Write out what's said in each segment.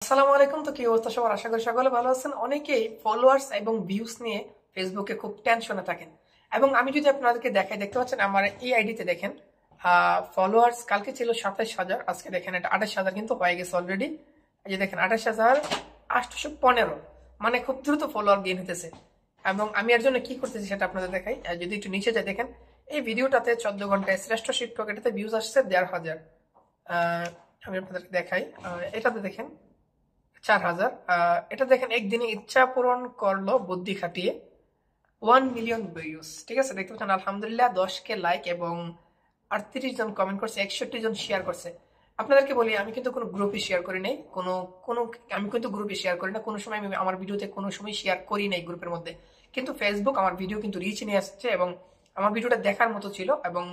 আসসালামু আলাইকুম। তো কি অবস্থা সবার? আশা করি সকলে ভালো আছেন। অনেকেই ফলোয়ার্স এবং ভিউস নিয়ে ফেসবুকে খুব টেনশনে থাকেন। এবং আমি যদি আপনাদেরকে দেখাই, দেখতে পাচ্ছেন আমার এই আইডিতে দেখেন ফলোয়ার্স কালকে ছিল ২৭,০০০, আজকে দেখেন এটা ২৮,০০০ কিন্তু হয়ে গেছে অলরেডি। এই যে দেখেন ২৮,৮১৫, মানে খুব দ্রুত ফলোয়ার গেইন হতেছে। এবং আমি এর জন্য কি করতেছি সেটা আপনাদের দেখাই। যদি একটু নিচে যাই দেখেন এই ভিডিওটাতে ১৪ ঘন্টায় শ্রেষ্ঠ শিক্ষক, এটাতে ভিউজ আসছে ১,৫০০। আমি আপনাদেরকে দেখাই, এটাতে দেখেন ৪,০০০। এটা দেখেন একদিনে ইচ্ছা পূরণ করলো বুদ্ধি খাটিয়ে 1 মিলিয়ন ভিউজ। ঠিক আছে, দেখতে পাচ্ছেন আলহামদুলিল্লাহ। ১০K লাইক এবং ৩৮ জন কমেন্ট করছে, ৬১ জন শেয়ার করছে। আপনাদেরকে বলি, আমি কিন্তু কোনো গ্রুপে শেয়ার করি নাই, কোনো আমি কিন্তু গ্রুপে শেয়ার করি না কোনো সময়। আমি আমার ভিডিওতে কোনো সময় শেয়ার করি নাই গ্রুপের মধ্যে। কিন্তু ফেসবুক আমার ভিডিও কিন্তু রিচ নিয়ে আসছে এবং আমার ভিডিওটা দেখার মতো ছিল। এবং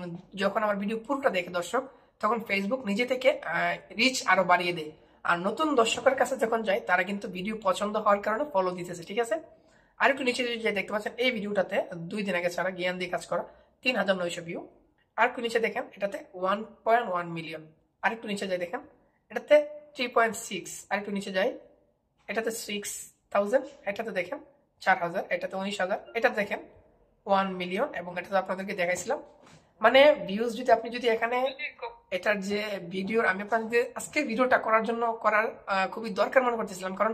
যখন আমার ভিডিও পুরোটা দেখে দর্শক, তখন ফেসবুক নিজে থেকে রিচ আরো বাড়িয়ে দেয়। আর নতুন দর্শকের কাছে যখন যায়, তারা কিন্তু ভিডিও পছন্দ হওয়ার কারণে ফলো দিতেছে। ঠিক আছে, আর একটু নিচে যদি দেখতে পাচ্ছেন এই ভিডিওটাতে ২ দিন আগে ছাড়া জ্ঞান দিয়ে কাজ করা ৩,৯০০ ভিউ। আর একটু নিচে দেখেন এটাতে 1.1 মিলিয়ন। আর একটু নিচে যাই দেখেন এটাতে 3.6। আর একটু নিচে যাই এটাতে 6,000, এটাতে দেখেন ৪,০০০, এটাতে ১৯,০০০, এটাতে দেখেন 1 মিলিয়ন। এবং এটাতে আপনাদেরকে দেখাইছিলাম। মানে ভিউজ যদি আপনি যদি এখানে এটার যে ভিডিওর, আমি আপনাদের আজকে ভিডিওটা করার জন্য খুবই দরকার মনে করতেছিলাম, কারণ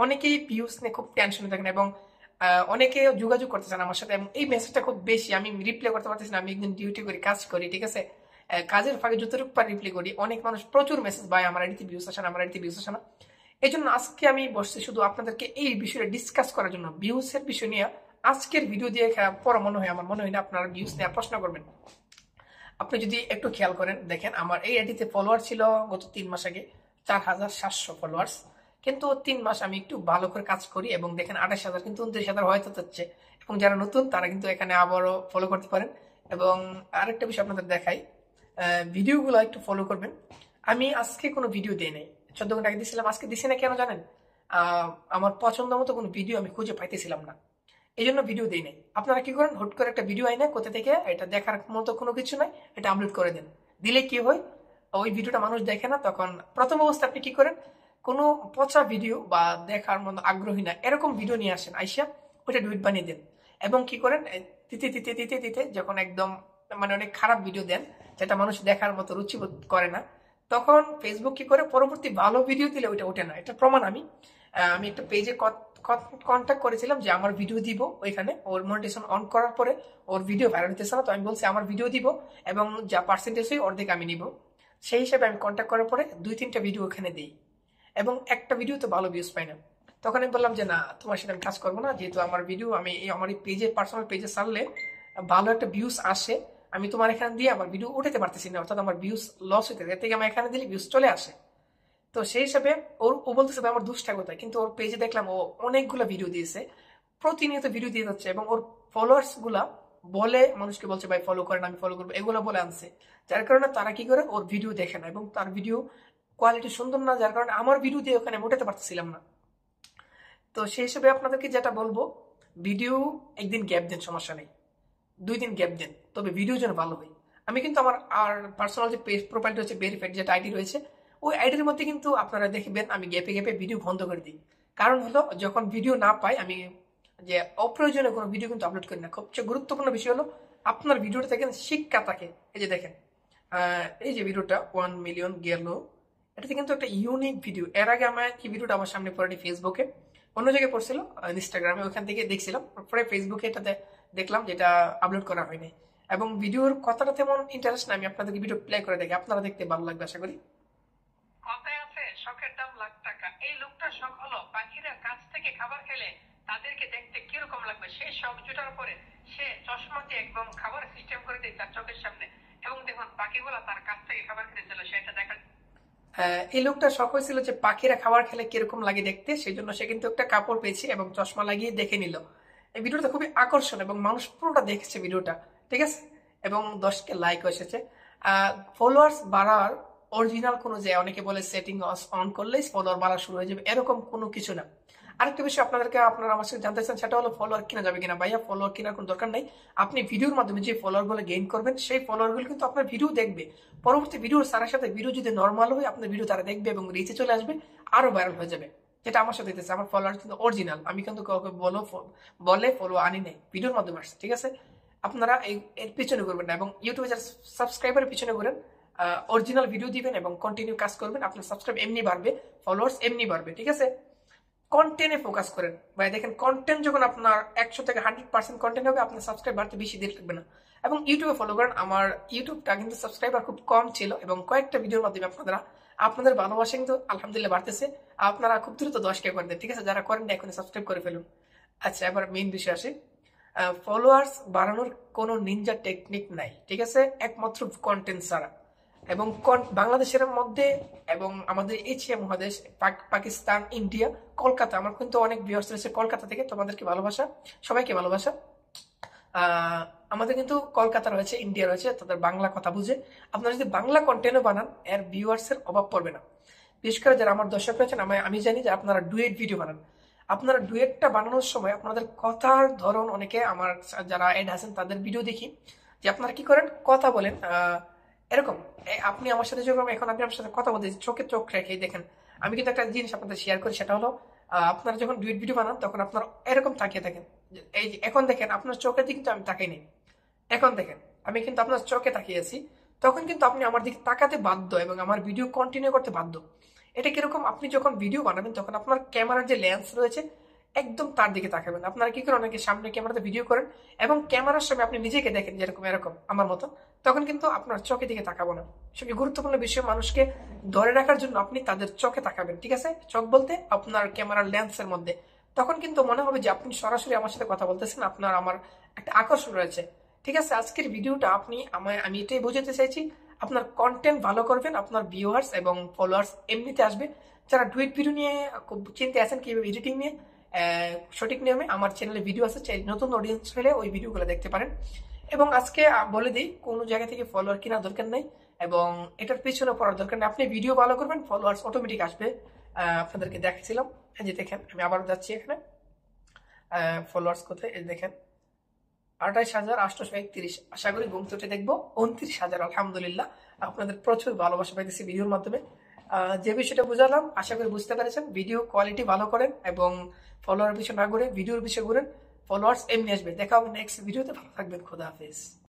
অনেকেই ভিউজ নিয়ে খুব টেনশনে থাকেন এবং অনেকে যোগাযোগ করতেছেন আমার সাথে। এবং এই মেসেজটা খুব বেশি, আমি রিপ্লাই করতে পারতেছি না। আমি একদিন ডিউটি করি, কাজ করি, ঠিক আছে। কাজের ফাঁকে যতটুকু পারি রিপ্লাই করি। অনেক মানুষ প্রচুর মেসেজ, ভাই আমার আইডিতে ভিউজ আসে না, আমার আইডিতে ভিউজ আসে না। এই জন্য আজকে আমি বসছি শুধু আপনাদেরকে এই বিষয়ে ডিসকাস করার জন্য, ভিউজ এর বিষয় নিয়ে আজকের ভিডিও দিয়ে পরে মনে হয়, আমার মনে হয় না আপনারা ভিউজ নিয়ে প্রশ্ন করবেন। আপনি যদি একটু খেয়াল করেন দেখেন আমার এই আইডিতে ফলোয়ার ছিল গত ৩ মাস আগে ৪,৭০০ ফলোয়ার্স। কিন্তু ৩ মাস আমি একটু ভালো করে কাজ করি এবং দেখেন ২৮,০০০ কিন্তু ২৯,০০০ হয়তো হচ্ছে। এবং যারা নতুন তারা কিন্তু এখানে আবারও ফলো করতে পারেন। এবং আরেকটা বিষয় আপনাদের দেখাই, ভিডিওগুলো একটু ফলো করবেন। আমি আজকে কোনো ভিডিও দিই নাই, ১৪ ঘন্টা আগে দিয়েছিলাম, আজকে দিছি না কেন জানেন? আমার পছন্দ মতো কোনো ভিডিও আমি খুঁজে পাইতেছিলাম না, এই জন্য ভিডিও দিই নাই। আপনারা কি করেন, হুট করে একটা ভিডিও আইনে কোথা থেকে, এটা দেখার মতো কোনো কিছু নাই, এটা আপলোড করে দেন। দিলে কি হয়, ওই ভিডিওটা মানুষ দেখে না। তখন প্রথম অবস্থা আপনি কি করেন, কোনো পচা ভিডিও বা দেখার মতো আগ্রহী না এরকম ভিডিও নিয়ে আসেন, আইসা ওইটা ডুইট বানিয়ে দেন। এবং কি করেন, দিতে দিতে দিতে দিতে যখন একদম মানে অনেক খারাপ ভিডিও দেন, যেটা মানুষ দেখার মতো রুচি বোধ করে না, তখন ফেসবুক কি করে, পরবর্তী ভালো ভিডিও দিলে ওইটা ওঠে না। এটা প্রমাণ আমি একটা পেজে কন্ট্যাক্ট করেছিলাম যে আমার ভিডিও দিব ওইখানে, ওর মনিটাইজেশন অন করার পরে ওর ভিডিও ভাইরাল হতেছে না। তো আমি বলছি আমার ভিডিও দিব এবং যা পার্সেন্টেজ হয় অর্ধেক আমি নিব। সেই হিসাবে আমি কন্ট্যাক্ট করার পরে ২-৩টা ভিডিও ওখানে দিই এবং একটা ভিডিও তো ভালো ভিউজ পাই না। তখন আমি বললাম যে না, তোমার সাথে আমি কাজ করবো না, যেহেতু আমার ভিডিও আমি আমার এই পেজে, পার্সোনাল পেজে ছাড়লে ভালো একটা ভিউজ আসে, আমি তোমার এখানে দিয়ে আমার ভিডিও উঠাতে পারতেছি না, অর্থাৎ আমার ভিউজ লস হইতে, এর থেকে আমার এখানে দিলে ভিউজ চলে আসে। তো সেই হিসাবে ও বলতেছে ভাই আমার দুষ্টা কোথায়, কিন্তু ওর পেজে দেখলাম ও অনেকগুলো ভিডিও দিয়েছে, প্রতিনিয়ত ভিডিও দিয়ে যাচ্ছে এবং ওর ফলোয়ার্স গুলা বলে মানুষকে বলছে ভাই ফলো করেন, আমি ফলো করবো, এগুলো বলে আনছে। যার কারণে তারা কি করে, ওর ভিডিও দেখে না এবং তার ভিডিও কোয়ালিটি সুন্দর না, যার কারণে আমার ভিডিও দিয়ে ওখানে মোটাতে পারতেছিলাম না। তো সেই হিসেবে আপনাদেরকে যেটা বলবো, ভিডিও একদিন গ্যাপ দেন, সমস্যা নেই, ২ দিন গ্যাপ দেন, তবে ভিডিও যেন ভালো হয়। আমি কিন্তু আমার আর পার্সোনাল যে পেজ প্রোফাইলটা হচ্ছে ভেরিফাইড, যেটা আইডি রয়েছে, ওই আইডির মধ্যে কিন্তু আপনারা দেখবেন আমি গ্যাপে গ্যাপে ভিডিও বন্ধ করে দিই। কারণ হলো যখন ভিডিও না পাই, আমি যে অপ্রয়োজনীয় কোনো ভিডিও কিন্তু আপলোড করি না। সবচেয়ে গুরুত্বপূর্ণ বিষয় হলো আপনার ভিডিওটা দেখেন শিক্ষা থাকে। এই যে দেখেন এই যে ভিডিওটা 1 মিলিয়ন গেল, এটাতে কিন্তু একটা ইউনিক ভিডিও। এর আগে আমার এই ভিডিওটা আমার সামনে পড়েনি ফেসবুকে, অন্য জায়গায় পড়ছিল, ইনস্টাগ্রামে, ওখান থেকে দেখছিলাম। পরে ফেসবুকে এটা দেখলাম যেটা আপলোড করা হয়নি। এবং ভিডিওর কথাটা তেমন ইন্টারেস্ট না, আমি আপনাদেরকে ভিডিও প্লে করে দেখি, আপনারা দেখতে ভালো লাগবে আশা করি। কথায় আছে শখের দাম লাখ টাকা। এই লোকটার শখ হলো পাখিরা কাছ থেকে খাবার খেলে তাদেরকে দেখতে কিরকম লাগবে। সেই শখ জোটার পরে সে চশমা দিয়ে একদম খাবার সিস্টেম করে দেয় তার চোখের সামনে, এবং দেখুন পাখিগুলা তার কাছ থেকে খাবার খেতে চলে, সেটা দেখা। এই লোকটা শখ হয়েছিল যে পাখিরা খাবার খেলে কিরকম লাগে দেখতে, সেই জন্য সে কিন্তু একটা কাপড় পেয়েছে এবং চশমা লাগিয়ে দেখে নিল। এই ভিডিওটা খুবই আকর্ষণ এবং মানুষ পুরোটা দেখেছে ভিডিওটা, ঠিক আছে। এবং ১০K লাইক এসেছে। ফলোয়ার্স বাড়ার অরিজিনাল কোনো, যে অনেকে বলে সেটিং অন করলেই ফলোয়ার বাড়া শুরু হয়ে যাবে, এরকম কোনো কিছু না। আরেকটা বিষয় আপনারা আমার সাথে জানতে চান, সেটা হলো ফলোয়ার কিনা যাবে কিনা। ভাইয়া ফলোয়ার কেনার কোনো দরকার নাই, আপনি ভিডিওর মাধ্যমে যে ফলোয়ার গুলো গেইন করবেন, সেই ফলোয়ার গুলো কিন্তু আপনার ভিডিও দেখবে। পরবর্তী ভিডিওর সারার সাথে ভিডিও যদি নর্মাল হয়, আপনার ভিডিও তারা দেখবে এবং রিচে চলে আসবে, আরো ভাইরাল হয়ে যাবে। যেটা আমার সাথে হইতেছে, আমার ফলোয়ার কিন্তু অরিজিনাল, আমি কিন্তু কাউকে বলে ফলো আনি নাই, ভিডিওর মাধ্যমে আসছে, ঠিক আছে? আপনারা এর পিছনে করবেন না, এবং ইউটিউবে যারা সাবস্ক্রাইবারের পিছনে করেন, অরিজিনাল ভিডিও দিবেন এবং কন্টিনিউ কাজ করবেন, আপনার সাবস্ক্রাইব এমনি বাড়বে, ফলোয়ার্স এমনি বাড়বে, ঠিক আছে? কন্টেন্টে ফোকাস করেন ভাই, দেখেন কন্টেন্ট যখন আপনার 100 থেকে 100% কন্টেন্ট হবে, আপনার সাবস্ক্রাইব বাড়তে বেশি দেরি লাগবে না। এবং ইউটিউবে ফলো করেন, আমার ইউটিউবটা কিন্তু সাবস্ক্রাইবার খুব কম ছিল, এবং কয়েকটা ভিডিওর মাধ্যমে আপনাদের ভালোবাসা কিন্তু আলহামদুলিল্লাহ বাড়তেছে। আপনারা খুব দ্রুত 10K করে দেন, ঠিক আছে? যারা করেন না এখন সাবস্ক্রাইব করে ফেলুন। আচ্ছা, এবার মেইন বিষয় আসি। ফলোয়ার্স বাড়ানোর কোনো নিনজা টেকনিক নাই, ঠিক আছে? একমাত্র কন্টেন্ট ছাড়া। এবং বাংলাদেশের মধ্যে এবং আমাদের এশিয়া মহাদেশ, পাকিস্তান, ইন্ডিয়া, কলকাতা, আমার কিন্তু অনেক ভিউয়ার্স রয়েছে কলকাতা থেকে, তোমাদেরকে ভালোবাসা, সবাইকে ভালোবাসা। আমাদের কিন্তু কলকাতা রয়েছে, ইন্ডিয়া রয়েছে, তাদের বাংলা কথা বুঝে আপনারা যদি বাংলা কন্টেন্টও বানান, এর ভিউয়ার্স এর অভাব পড়বে না। বিশেষ করে যারা আমার দর্শক রয়েছেন, আমি জানি যে আপনারা ডুয়েট ভিডিও বানান। আপনারা ডুয়েটটা বানানোর সময় আপনাদের কথার ধরন, অনেকে আমার যারা এড আছেন তাদের ভিডিও দেখি যে আপনারা কি করেন, কথা বলেন এরকম। আপনি আমার সাথে যখন এখন আপনি আমার সাথে কথা বলতে চোখে চোখ রেখে দেখেন, আমি কিন্তু একটা জিনিস আপনাদের শেয়ার করি, সেটা হলো আপনারা যখন ডুয়েট ভিডিও বানান তখন আপনারা এরকম তাকিয়ে থাকেন। এই এখন দেখেন আপনার চোখের দিকে কিন্তু আমি তাকাই নেই, এখন দেখেন আমি কিন্তু আপনার চোখে তাকিয়ে আছি, তখন কিন্তু আপনি আমার দিকে তাকাতে বাধ্য এবং আমার ভিডিও কন্টিনিউ করতে বাধ্য। এটা কিরকম, আপনি যখন ভিডিও বানাবেন তখন আপনার ক্যামেরার যে লেন্স রয়েছে একদম তার দিকে তাকাবেন। আপনারা কি করেন, অনেকে সামনে ক্যামেরাতে ভিডিও করেন এবং ক্যামেরার সামনে আপনি নিজেকে দেখেন যেরকম এরকম আমার মতো, তখন কিন্তু আপনার চোখের দিকে তাকাবো না। সবচেয়ে গুরুত্বপূর্ণ বিষয়, মানুষকে ধরে রাখার জন্য আপনি তাদের চোখে তাকাবেন, ঠিক আছে? চোখ বলতে আপনার ক্যামেরার লেন্সের মধ্যে, তখন কিন্তু মনে হবে যে আপনি সরাসরি আমার সাথে কথা বলতেছেন, আপনার আমার একটা আকর্ষণ রয়েছে, ঠিক আছে? আজকের ভিডিওটা আমি এটাই বোঝাতে চাইছি, আপনার কন্টেন্ট ভালো করবেন, আপনার ভিউয়ার্স এবং ফলোয়ার্স এমনিতে আসবে। যারা ডুয়েট ভিডিও নিয়ে খুব চিন্তা আছেন কিভাবে এডিটিং নিয়ে সঠিক নিয়মে, আমার চ্যানেলে ভিডিও আছে, নতুন অডিয়েন্স হলে ওই ভিডিওগুলো দেখতে পারেন। এবং আজকে বলে দিই, কোনো জায়গা থেকে ফলোয়ার কেনার দরকার নেই এবং এটার পিছনে পড়ার দরকার নেই। আপনি ভিডিও ভালো করবেন, ফলোয়ার্স অটোমেটিক আসবে। আপনাদেরকে দেখাচ্ছিলাম, এই যে দেখেন, আমি আবারও যাচ্ছি এখানে, ফলোয়ার্স কোথায়, এই দেখেন 28,831। আশা করি ঘুম থেকে দেখবো 29,000। আলহামদুলিল্লাহ, আপনাদের প্রচুর ভালোবাসা পাইতেছি ভিডিওর মাধ্যমে। যে বিষয়টা বুঝালাম আশা করি বুঝতে পেরেছেন। ভিডিও কোয়ালিটি ভালো করেন এবং ফলোয়ার পিছনে না ঘুরে ভিডিওর পিছনে ঘুরেন, ফলোয়ার্স এমনি আসবে। দেখা হবে নেক্সট ভিডিওতে, ভালো থাকবেন, খোদা হাফেজ।